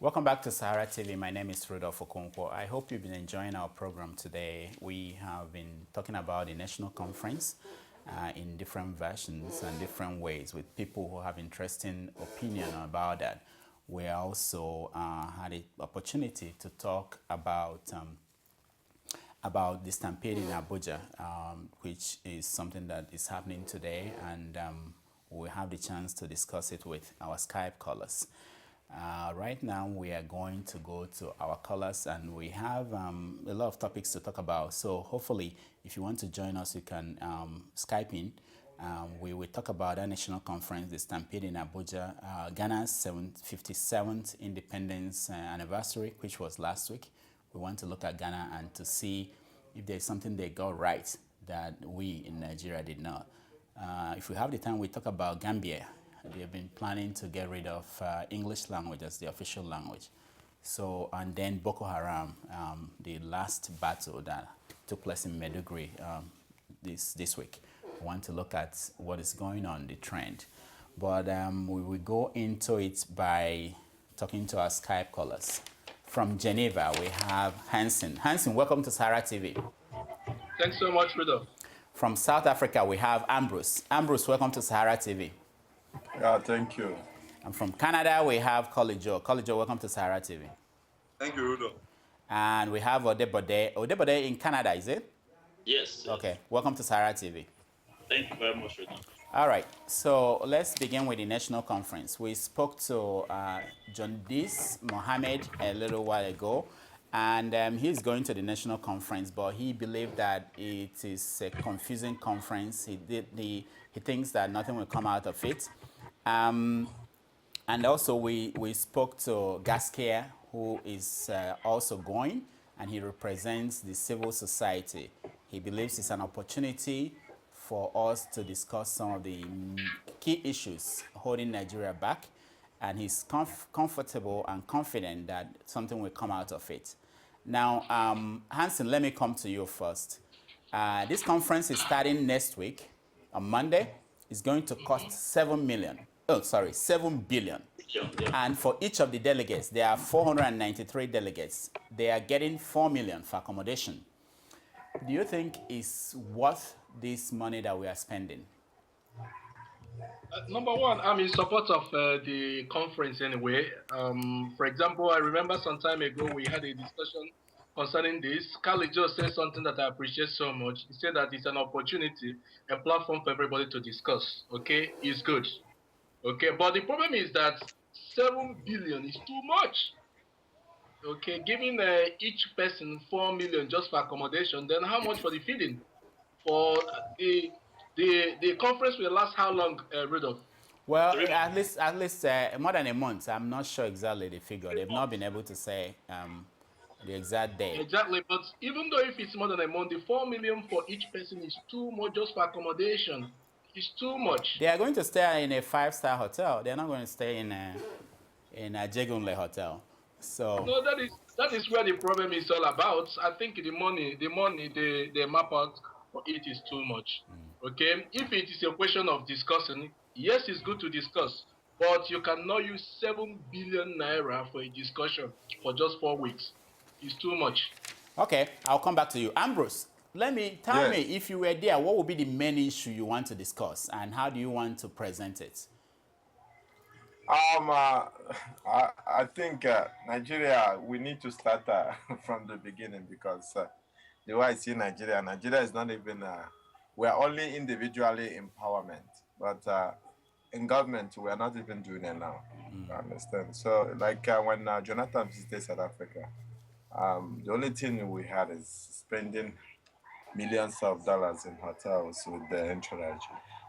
Welcome back to Sahara TV. My name is Rudolf Okonkwo. I hope you've been enjoying our program today. We have been talking about the national conference in different versions and different ways with people who have interesting opinion about that. We also had the opportunity to talk about the stampede in Abuja, which is something that is happening today, and we have the chance to discuss it with our Skype callers. Right now, we are going to go to our callers, and we have a lot of topics to talk about. So hopefully, if you want to join us, you can Skype in. We will talk about our national conference, the Stampede in Abuja, Ghana's 57th independence anniversary, which was last week. We want to look at Ghana and to see if there's something they got right that we in Nigeria did not. If we have the time, we talk about Gambia. They have been planning to get rid of English language as the official language. So, and then Boko Haram, the last battle that took place in Maiduguri this week. We want to look at what is going on, the trend. But we will go into it by talking to our Skype callers. From Geneva, we have Hansen. Hansen, welcome to Sahara TV. Thanks so much, Rudolf. From South Africa, we have Ambrose. Ambrose, welcome to Sahara TV. Yeah, thank you. And from Canada, we have College-O. College-O, welcome to Sahara TV. Thank you, Rudolf. And we have Odebode. Odebode in Canada, is it? Yes. Okay, welcome to Sahara TV. Thank you very much, Rudolf. All right, so let's begin with the national conference. We spoke to John Dis Mohammed a little while ago, and he's going to the national conference, but he believed that it is a confusing conference. He thinks that nothing will come out of it. And also we spoke to Gaskia, who is also going, and he represents the civil society. He believes it's an opportunity for us to discuss some of the key issues holding Nigeria back, and he's comfortable and confident that something will come out of it. Now, Hansen, let me come to you first. This conference is starting next week on Monday. It's going to cost 7 billion. Yeah. And for each of the delegates, there are 493 delegates. They are getting 4 million for accommodation. Do you think it's worth this money that we are spending? Number one, I'm in support of the conference anyway. For example, I remember some time ago we had a discussion concerning this. College-O said something that I appreciate so much. He said that it's an opportunity, a platform for everybody to discuss. Okay, it's good. Okay, but the problem is that 7 billion is too much. Okay, giving each person 4 million just for accommodation, then how much for the feeding? For the conference will last how long, Rudolph? Well, at least more than a month. I'm not sure exactly the figure. They've not been able to say the exact date. Exactly, but even though if it's more than a month, the 4 million for each person is too much just for accommodation. It's too much. They are going to stay in a 5-star hotel. They're not going to stay in a Jegunle hotel. So no, that is where the problem is all about. I think the money they map out for it is too much. Okay, if it is a question of discussing, yes, it's good to discuss, but you cannot use 7 billion naira for a discussion for just 4 weeks. It's too much. okay, I'll come back to you. Ambrose, tell Yes. me, if you were there, what would be the main issue you want to discuss, and how do you want to present it? I think Nigeria, we need to start from the beginning because the way I see Nigeria is not even, we are only individually empowerment, but in government, we are not even doing it now. You understand? So, like when Jonathan visited South Africa, the only thing we had is spending millions of dollars in hotels with the entourage.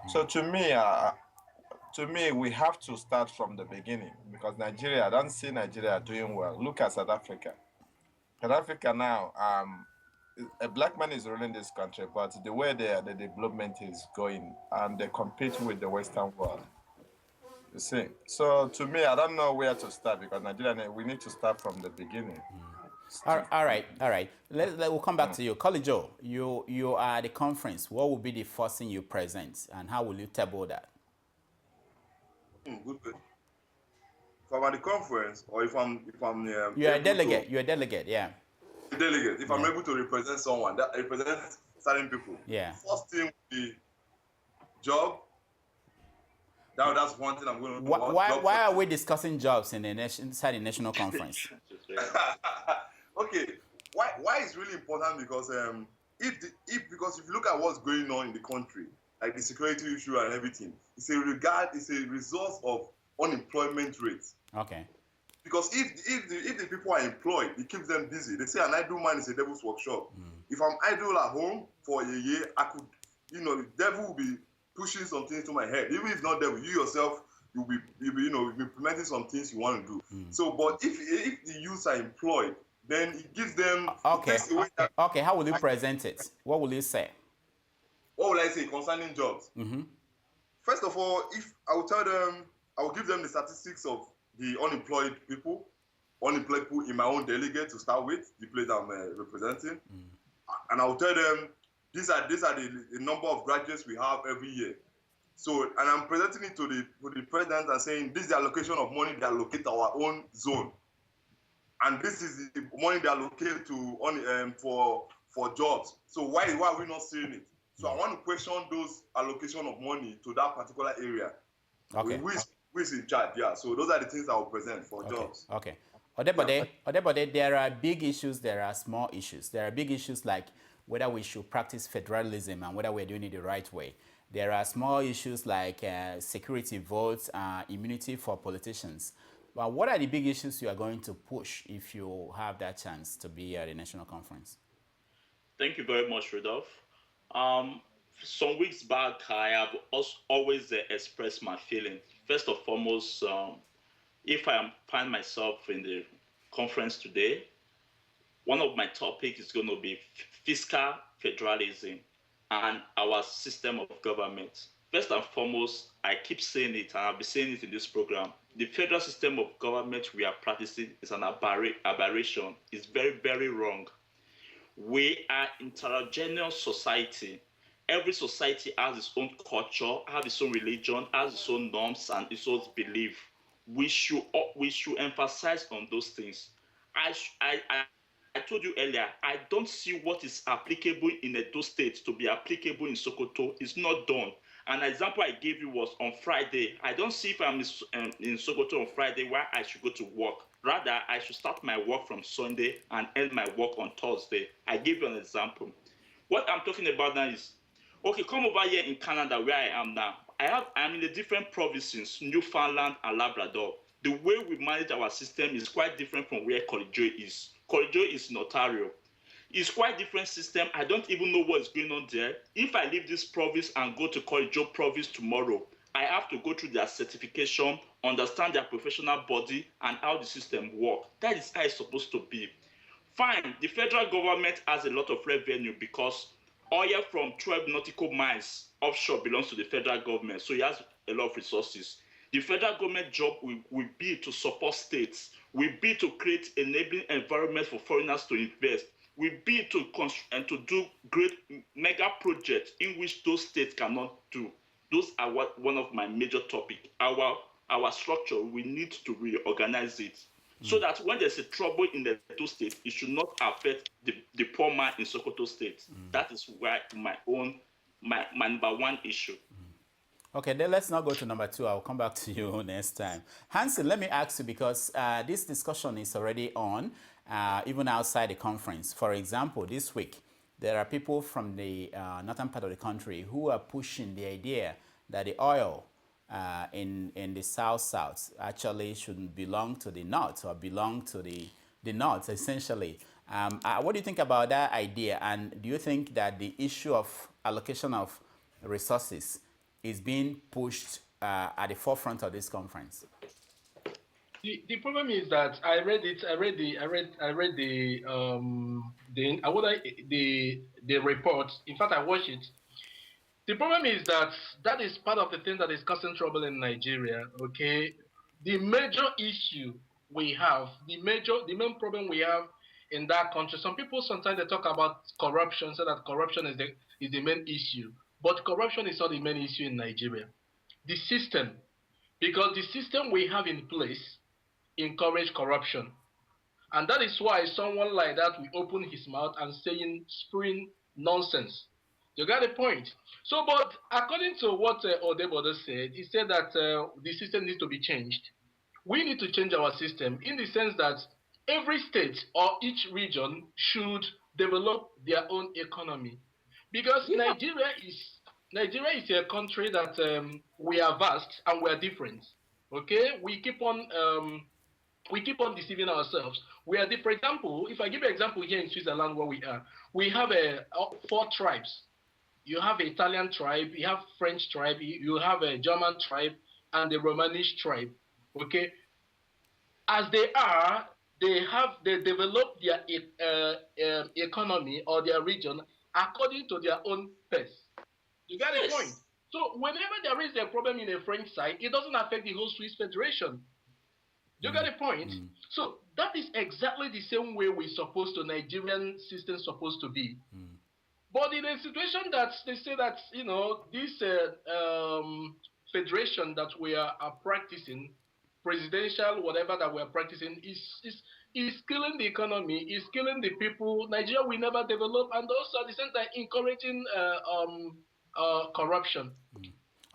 So to me, we have to start from the beginning because Nigeria, I don't see Nigeria doing well. Look at South Africa. South Africa now, a black man is ruling this country, but the way the development is going, and they compete with the Western world. You see, so to me, I don't know where to start because Nigeria, we need to start from the beginning. All right. We'll come back to you. College-O, you are at the conference. What will be the first thing you present, and how will you table that? Good. I'm at the conference, or if I'm you're a delegate. You're a delegate, yeah. A delegate. If I'm able to represent someone that represents certain people, yeah. First thing would be job. That's one thing I'm going to do. Why are we discussing jobs in the inside the national conference? Okay, why is really important because because if you look at what's going on in the country, like the security issue and everything, it's a result of unemployment rates. Okay. Because if the people are employed, it keeps them busy. They say an idle man is a devil's workshop. If I'm idle at home for a year, I could, the devil will be pushing some things to my head. Even if not devil, you yourself, you'll be implementing some things you want to do. So, but if the youths are employed, then it gives them. Okay. Okay. How will you present it? What will you say? What will I say concerning jobs? First of all, if I will tell them, I will give them the statistics of the unemployed people in my own delegate to start with, the place I'm representing, and I will tell them these are the number of graduates we have every year. So, and I'm presenting it to the president and saying this is the allocation of money they allocate to our own zone, and this is the money they allocate to for jobs. So why are we not seeing it? So I want to question those allocation of money to that particular area. Okay. Who is in charge? Yeah. So those are the things I will present for jobs. Okay. Odebode, there are big issues. There are small issues. There are big issues like whether we should practice federalism and whether we're doing it the right way. There are small issues like security votes, immunity for politicians. But what are the big issues you are going to push if you have that chance to be at the national conference? Thank you very much, Rudolf. Some weeks back, I have always expressed my feeling. First and foremost, if I find myself in the conference today, one of my topics is going to be fiscal federalism and our system of government. First and foremost, I keep saying it, and I'll be saying it in this program. The federal system of government we are practicing is an aberration. It's very, very wrong. We are heterogeneous society. Every society has its own culture, has its own religion, has its own norms and its own belief. We should emphasize on those things. I told you earlier, I don't see what is applicable in Edo State to be applicable in Sokoto. It's not done. An example I gave you was on Friday. I don't see if I'm in Sokoto on Friday where I should go to work. Rather, I should start my work from Sunday and end my work on Thursday. I give you an example. What I'm talking about now is, okay, come over here in Canada where I am now. I'm in the different provinces, Newfoundland and Labrador. The way we manage our system is quite different from where Corridor is. Corridor is in Ontario. It's quite different system. I don't even know what is going on there. If I leave this province and go to Corridor province tomorrow, I have to go through their certification, understand their professional body and how the system works. That is how it's supposed to be. Fine, the federal government has a lot of revenue because oil from 12 nautical miles offshore belongs to the federal government, so it has a lot of resources. The federal government job will be to support states, will be to create enabling environment for foreigners to invest, will be to do great mega projects in which those states cannot do. Those are one of my major topics. Our structure, we need to reorganize it so that when there's a trouble in the two states, it should not affect the poor man in Sokoto State. That is why my number one issue. Okay, then let's now go to number two. I'll come back to you next time. Hansen, let me ask you, because this discussion is already on, even outside the conference. For example, this week, there are people from the northern part of the country who are pushing the idea that the oil in the south actually shouldn't belong to the north or belong to the north, essentially. What do you think about that idea? And do you think that the issue of allocation of resources is being pushed at the forefront of this conference? The problem is that I read the report. In fact, I watched it. The problem is that is part of the thing that is causing trouble in Nigeria. Okay, the major issue we have, the main problem we have in that country. Some people sometimes they talk about corruption, so that corruption is the main issue. But corruption is not the main issue in Nigeria. The system, because the system we have in place encourage corruption. And that is why someone like that will open his mouth and spewing nonsense. You got the point. So, but according to what Odebodo said, he said that the system needs to be changed. We need to change our system in the sense that every state or each region should develop their own economy. Because Nigeria is a country that we are vast and we are different. Okay, we keep on deceiving ourselves. We are for example, if I give you an example here in Switzerland where we have 4 tribes. You have an Italian tribe, you have French tribe, you have a German tribe, and the Romanish tribe. Okay, as they develop their economy or their region according to their own pace. You get the point. So whenever there is a problem in a French side, it doesn't affect the whole Swiss Federation. You get the point? So that is exactly the same way Nigerian system supposed to be. But in a situation that they say that, this federation that we are practicing, presidential, whatever that we are practicing, is killing the economy, is killing the people. Nigeria will never develop, and also at the same time encouraging corruption.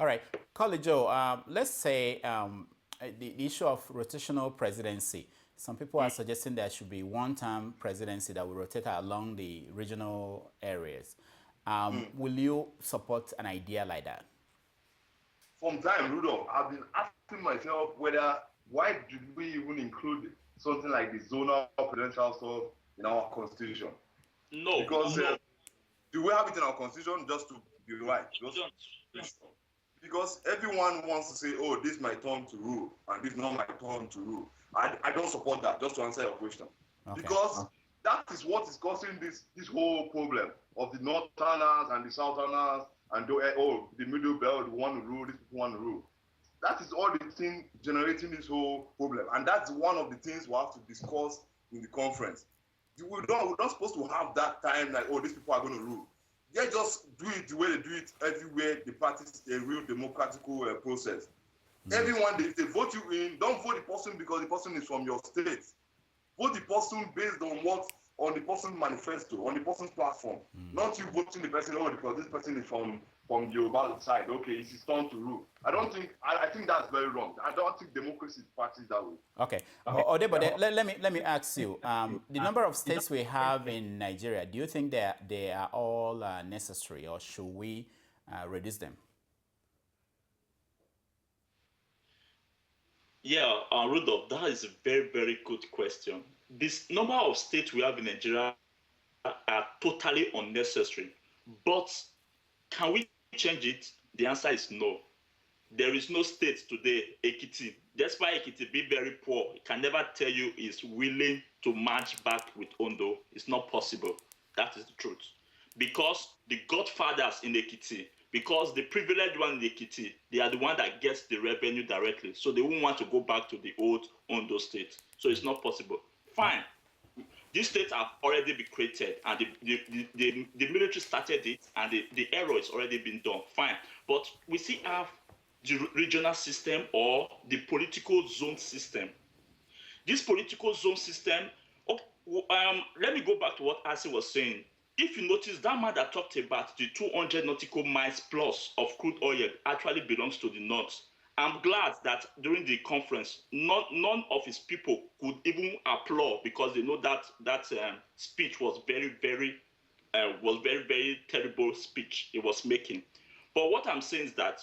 All right, College Joe, let's say the issue of rotational presidency. Some people are suggesting there should be one-term presidency that will rotate along the regional areas. Will you support an idea like that? From time, Rudolf, I've been asking myself why did we even include something like the zonal presidential stuff in our constitution? No. Because do we have it in our constitution just to be right? Because everyone wants to say, oh, this is my turn to rule, and this is not my turn to rule. I don't support that, just to answer your question. Okay. Because that is what is causing this whole problem of the Northerners and the Southerners, and the middle belt want to rule, these people want to rule. That is all the thing generating this whole problem. And that's one of the things we have to discuss in the conference. We're not supposed to have that time like, oh, these people are going to rule. They just do it the way they do it everywhere. They practice a real democratical process. Everyone, if they vote you in, don't vote the person because the person is from your state. Vote the person based on the person's manifesto, on the person's platform. Not you voting the person, because this person is from the Yoruba side. Okay, it's his turn to rule. I think that's very wrong. I don't think democracy is practiced that way. Okay. Odebodo, let me ask you, the number of states we have in Nigeria, do you think they are all necessary, or should we reduce them? Yeah, Rudolf, that is a very, very good question. This number of states we have in Nigeria are totally unnecessary. But can we change it? The answer is no. There is no state today, Ekiti. Despite Ekiti being very poor, it can never tell you is willing to match back with Ondo. It's not possible. That is the truth. Because the godfathers in Ekiti, because the privileged one in Ekiti, they are the one that gets the revenue directly. So they won't want to go back to the old Ondo state. So it's not possible. Fine. These states have already been created, and the military started it, and the error has already been done. Fine. But we still have the regional system or the political zone system. This political zone system, let me go back to what Asi was saying. If you notice, that man that talked about the 200 nautical miles plus of crude oil actually belongs to the north. I'm glad that during the conference, none of his people could even applaud, because they know that speech was very, very terrible speech he was making. But what I'm saying is that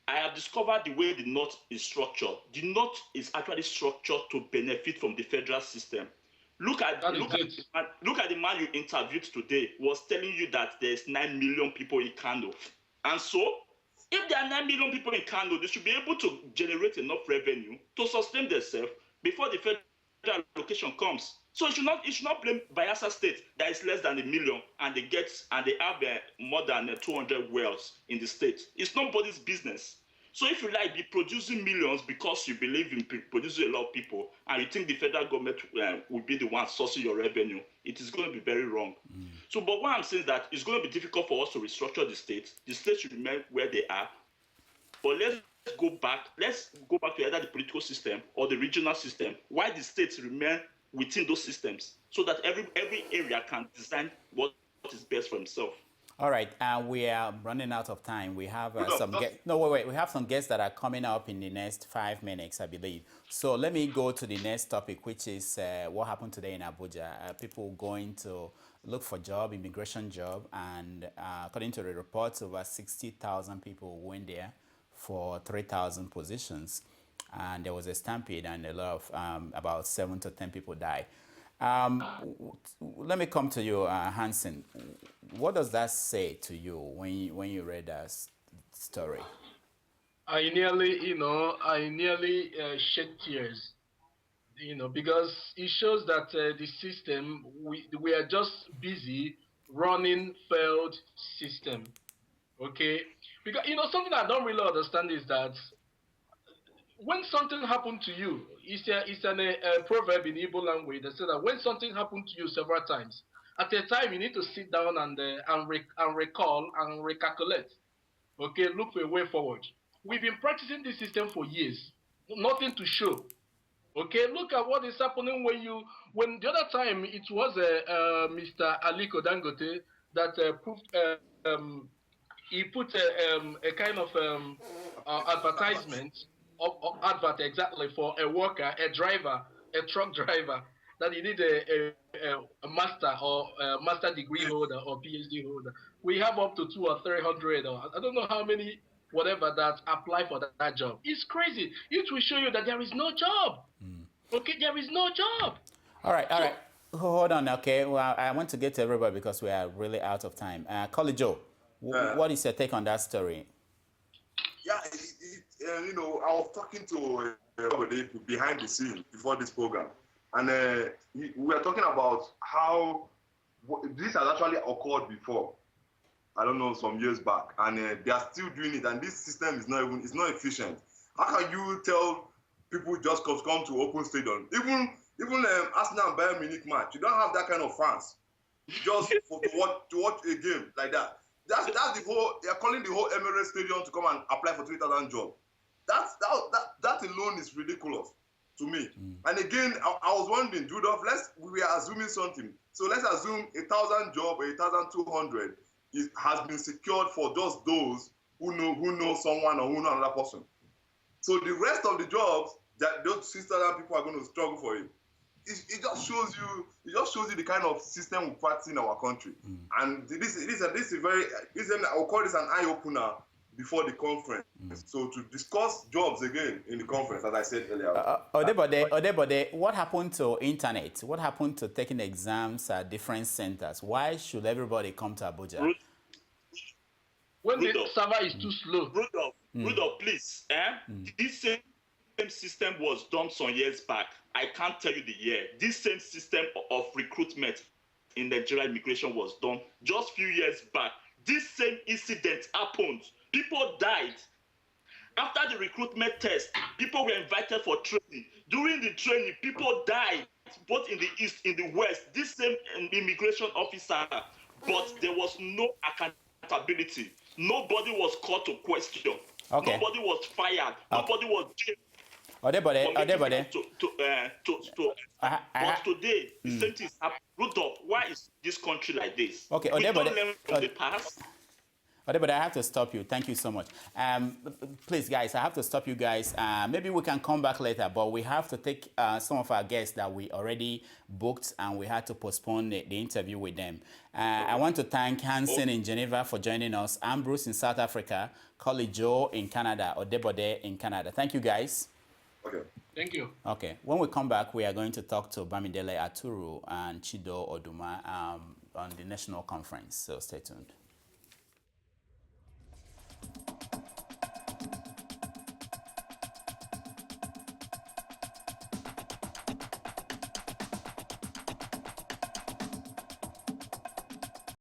I have discovered the way the North is structured. The North is actually structured to benefit from the federal system. Look at the man you interviewed today was telling you that there's 9 million people in Kano. And so, if there are 9 million people in Kano, they should be able to generate enough revenue to sustain themselves before the federal allocation comes. So you should not blame Bayelsa State that is less than 1 million and they have more than 200 wells in the state. It's nobody's business. So if you be producing millions because you believe in producing a lot of people and you think the federal government will be the one sourcing your revenue, it is going to be very wrong. So, but what I'm saying is that it's going to be difficult for us to restructure the states. The states should remain where they are. But let's go back. Let's go back to either the political system or the regional system. Why the states remain within those systems, so that every area can design what is best for himself. All right, we are running out of time. We have some Rudolf, guests. No, wait. We have some guests that are coming up in the next 5 minutes, I believe. So let me go to the next topic, which is what happened today in Abuja. People going to look for job, immigration job, and according to the reports, over 60,000 people went there for 3,000 positions, and there was a stampede, and a lot of about 7 to 10 people died. Let me come to you, Hansen. What does that say to you when you read that story? I nearly shed tears, because it shows that the system, we are just busy running failed system. Okay, because something I don't really understand is that when something happened to you, it's a proverb in Igbo language that says that when something happened to you several times, at a time you need to sit down and recall and recalculate. Okay, look for a way forward. We've been practicing this system for years, nothing to show. Okay, look at what is happening when the other time it was Mr. Aliko Dangote that he put a kind of advertisement advert exactly for a worker, a driver, a truck driver, that you need a master or a master degree holder or PhD holder. We have up to 200 or 300, or I don't know how many, whatever, that apply for that job. It's crazy. It will show you that there is no job. Okay, there is no job. All right. Hold on, okay. Well, I want to get to everybody because we are really out of time. College Joe, what is your take on that story? Yeah, I was talking to behind the scene before this program, and we were talking about how this has actually occurred before. I don't know, some years back, and they are still doing it, and this system is not efficient. How can you tell people just come to open stadium? Even Arsenal and Bayern Munich match, you don't have that kind of fans just to watch a game like that. That's the whole. They're calling the whole Emirates Stadium to come and apply for 3,000 jobs. That alone is ridiculous to me. And again, I was wondering, Rudolf, we are assuming something. So let's assume 1,000 job or 1,200 has been secured for just those who know someone or who know another person. So the rest of the jobs that those 6,000 people are going to struggle for it. It just shows you the kind of system we practice in our country. And this is I will call this an eye opener before the conference. So to discuss jobs again in the conference, as I said earlier. Odebode, what happened to internet? What happened to taking exams at different centers? Why should everybody come to Abuja? When the server is too slow. Rudolf, please. This same system was done some years back. I can't tell you the year. This same system of recruitment in Nigerian immigration was done just a few years back. This same incident happened. People died. After the recruitment test, people were invited for training. During the training, people died, both in the east, in the west. This same immigration officer, but there was no accountability. Nobody was called to question. Okay. Nobody was fired. Okay. Nobody was jailed. Odebode. But today, the same thing is happening. Rudolf, why is this country like this? Okay, we don't learn from the past. Odebode, I have to stop you. Thank you so much. Please, guys, I have to stop you guys. Maybe we can come back later, but we have to take some of our guests that we already booked, and we had to postpone the interview with them. I want to thank Hansen in Geneva for joining us, Ambrose in South Africa, College Joe in Canada, Odebode in Canada. Thank you, guys. Okay. Thank you. Okay. When we come back, we are going to talk to Bamidele Aturu and Chido Oduma on the national conference. So stay tuned.